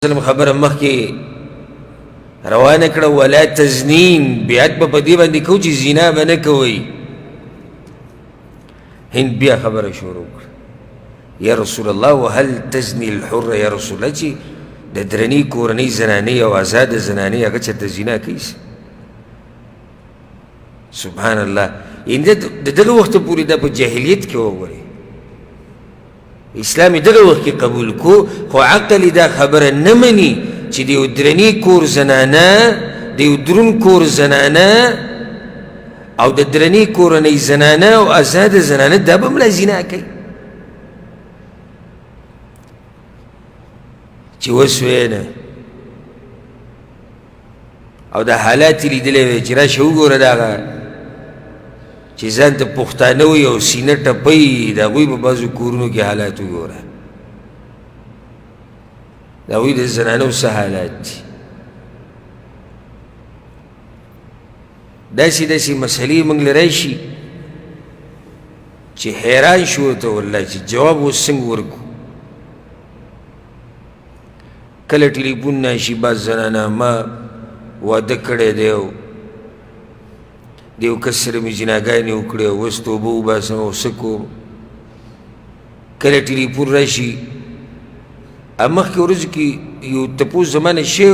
وسلم خبر مخ کې روانه کړه ولا تزنین بیعت به په دې باندې کو چې زنا به نه کوئ. هند بیا خبره شروع کړه یا رسول الله وهل تزني الحر یا رسول الله چې د درنې کورنۍ زنانې او آزاده زنانې هغه چېرته زنا کوي. سبحان الله د دغه وخته پورې دا په جاهلیت کې وګورئ اسلام دغه وخت کې قبول کو خو عقل دا خبره نه مني چې د یو درنې کور زنانه د یو درون کور زنانه او د درنې کورنۍ زنانه او آزاده زنانه دا به ملا زنا کوي چې وسوې نه او دا حالات لیدلی وی چې راشه وګوره دغه چې ځان ته پښتانه وي او سینه ټپوي د هغوی په بعضو کورونو کې حالات وګوره د هغوی د زنانو څه حالات دي. داسې داسې مسلې موږ له راشي چې حیران شو ورته والله چې جواب اوس څنګه ورکړو. کله ټلیفون ناشي بعض زنانه ما واده کړی دی او د یو کس سره مې جناګانې وکړې او اوس توبه وباسم او څه کوم. کله ټلیفون راشي مخکې ورځو کې یو تپوس زمانه شی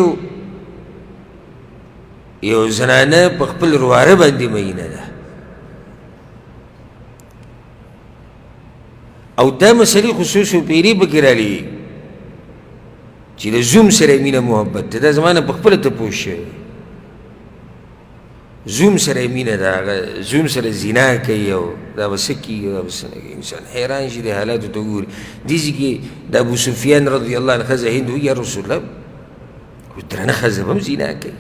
یو زنانه په خپل رواره باندې مینه ده او دا مسلې خصوصو پیري پکې رالي چې د زوم سره مینه محبت ده. دا زمانه په خپله تپوس شوی زوم سره مینه ده هغه زوم سره زنا کوي او دا به څه کېږي دا به څه نه کوي. انسان حیران شي د حالاتو ته وګوري. دېسې کې د ابو سفیان رضی الله عنه ښځه هند وایي یا رسول الله درنه ښځه به هم زنا کوي.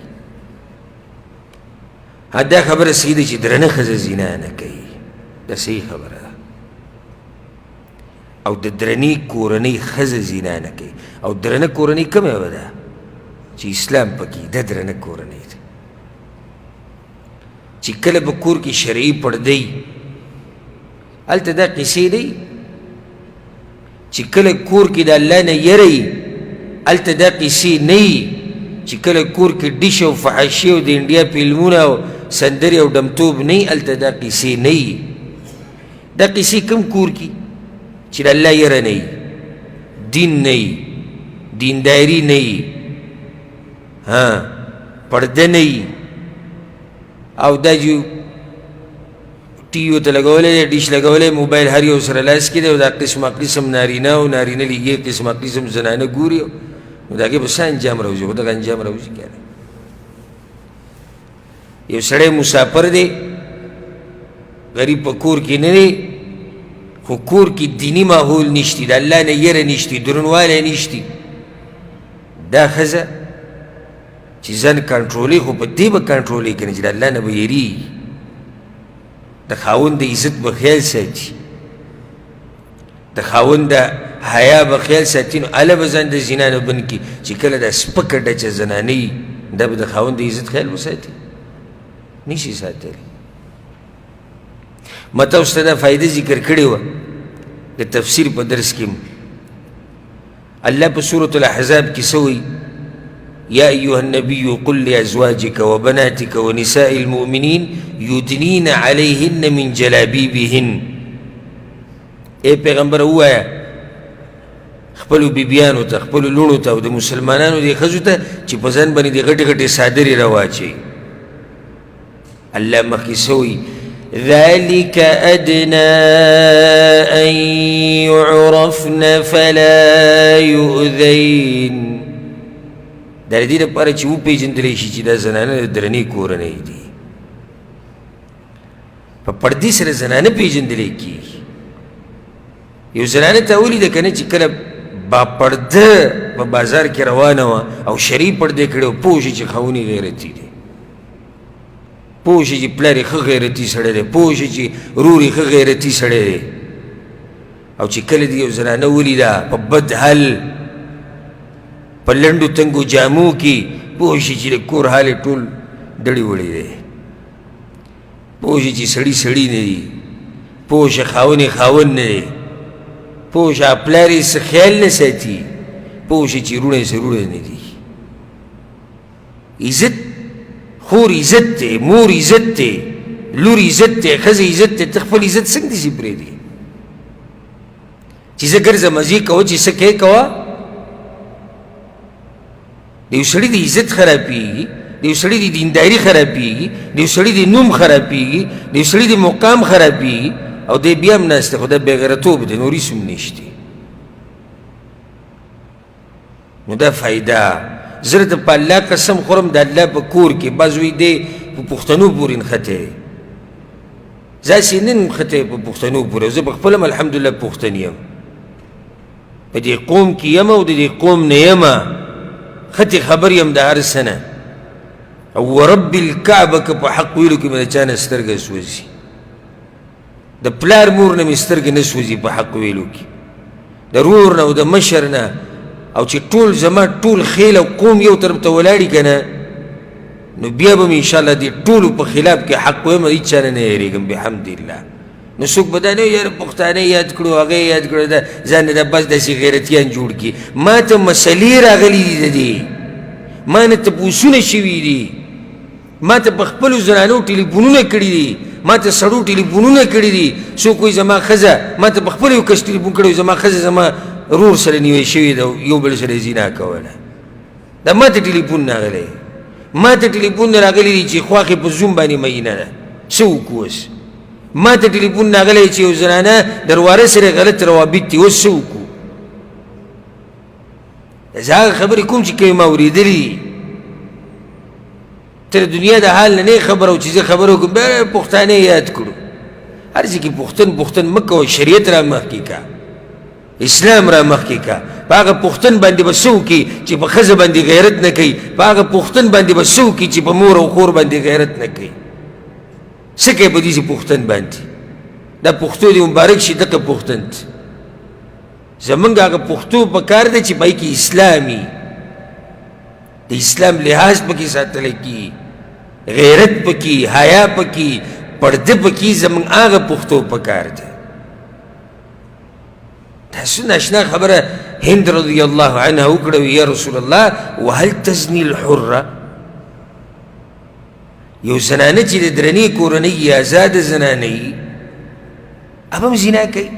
دا خبره صحیح ده چې درنه ښځه زنا نه کوي دا صحیح خبره ده او د درنې کورنۍ ښځه زنا نه کوي او درنه کورنۍ کومه به ده چې اسلام پکې ده درنه کورنۍ ده چې کله به کور کې شرعي پردی هلته دا قصې دی چې کله کور کې د الله نه یره وي هلته دا قصې نه وي چې کله کور کې ډش او فحاشي او د انډیا فلمونه او سندرې او ډمتوب نه وي هلته دا قصې نه وي. دا قصې کوم کور کې چې د الله یره نه وي دین نه وي دینداري نه وي پرده نه وي او دا جو ټي وي ته لګولی دی ډش لګولی موبایل هر یو سره لاس کې دی او دا قسمه قسم نارینه او نارینه لیږي قسمه قسم زنانه ګوري نو د هغې به څه انجام راوځي خو دغه انجام راوځي که نه. یو سړی مسافر دی غریب په کور کې نه دی خو کور کې دیني ماحول نشتی د الله نه یره نشتی درنوالی نشتی. دا ښځه چې ځان کنټرولوي خو په دې به کنټرولوي که نه چې د الله نه به یېرېږي د خاوند د عزت به خیال ساتي د خاوند د حیا به خیال ساتي نو هله به ځان د زنا نه بند کړي چې کله دا سپکه ډچه زنانه وي دا به د خاوند د عزت خیال وساتي نشي ساتلی. ما تاسو ته دا فایده ذکر کړې وه د تفسیر په درس کې الله په سورة الاحزاب کې څه وایي يا أيها النبي قل لأزواجك وبناتك ونساء المؤمنين يدنين عليهن من جلابيبهن. اے پیغمبر ووایا خپلو بیبیانو ته خپلو لوڼو ته او د مسلمانانو دې ښځو ته چې په ځان باندې د غټې غټې څادرې راواچوي. الله مخکې څه وایي ذلك أدنى أن يعرفن فلا يؤذين. دا د دې لپاره چې وپېژندلی شي چې دا زنانه د درنې کورنۍ دي. په پردي سره زنانه پېژندلی کېږي. یو زنانه ته ولیده که نه چې کله باپرده په بازار کې روانه وه او شرعي پردې کړې و پوه شي چې خاوند یې غیرتي دی پوه شي چې پلار یې ښه غیرتي سړی دی پوه شي چې رور یې ښه غیرتي سړی دی او چې کله دې یو زنانه ولیده په بد حال په لنډو تنګو جامو کې پوه شي چې د کور حال یې ټول ډړې وړې دی پوه شي چې سړي سړي نه دي پوه شي خاوند یې خاوند نه دی پوه شه پلار یې څه خیال نه ساتي پوه شي چې روڼه ضروري نه دي. عزت خور عزت دی، مور عزت دی، لور عزت دی، ښځه عزت دی. ته خپل عزت څنګه داسې پرېږدې چې زه ګرځه مزې کوه چې څه کوې کوه. د یو سړي د عزت خرابېږي، د یو سړي د دینداري خرابېږي، د یو سړي د نوم خرابېږي، د یو سړي د مقام خرابېږي، او دی بیا هم ناست دی، خو دا بېغیرتوب دی، نور هېڅ هم نشته. نو دا فایده زه درته په الله قسم خورم د الله په کور کې بعض وایي دی په پښتنو پورې نښتی، زه هسې نه نښتی په پښتنو پورې، زه په خپله هم الحمدلله پښتن یم، په دې قوم کې یم او د دې قوم نه یم، ښتې خبر یم د هر څه نه. او ورب الکعبه که په حق ویلو کې مې د چا نه سترګه سوځي، د پلار مور نه مې سترګې نه سوځي په حق ویلو کې، د رور نه او د مشر نه، او چې ټول زما ټول خیل او قوم یو طرف ته ولاړي که نه، نو بیا به مې انشاءالله دې ټولو په خلاف کې حق ویم، هېڅ چا نه یېرېږم بحمدالله. نو څوک به دا نه وایي یاره پښتانه یاد کړو، هغه یې یاد کړو، دا ځان نه بس داسې غیرتیان جوړ کړي. ما ته مسلې راغلي دي د دې، ما نه تپوسونه شوي دي، ما ته په خپلو زنانو ټلیفونونه کړي دي، ما ته سړو ټلیفونونه کړي دي. څوک وایي زما ښځه، ما ته په خپله یو کس ټلیفون کړی، زما ښځه زما رور سره نیوی شوې ده، یو بل سره زنا کوله. دا ما ته ټلیفون راغلی، ما ته ټلیفون راغلی دی چې خواښې په زوم باندې مینه ده، څه وکړو اوس؟ ما ته ټلیفون راغلی چې یو زنانه درواره سره غلط روابط دي، اوس څه وکړو؟ زه هغه خبرې کوم چې کومې ما اورېدلې دي. ته د دنیا د حال نه نه خبر او چې زه خبره وکړم بیا پښتانه یاد کړو. هر ځای کې پښتن مه کوه، شریعت را مخکې کا، اسلام را مخکې کا. په هغه پښتن باندې به څه وکړي چې په ښځه باندې غیرت نه کوي، په هغه پښتن باندې به څه وکړي چې په مور او خور باندې غیرت نه کوي. څه کوي په دې پښتن باندې؟ دا پښتو دې مبارک شي، دغه پښتن زمونږ هغه پښتو په کار دی چې پای کې اسلامي د اسلام لحاظ پکې ساتلی کي، غیرت پکې، حیا پکې، پرده پکې، زمونږ هغه پښتو په کار دی. دا څونه اشنا خبره هند رضی الله عنها وکړه، یا رسول الله وهل تزني الحره، یو زنانه چې د درنې کورنۍ آزاده زنانه وي، اب هم زنا کوي.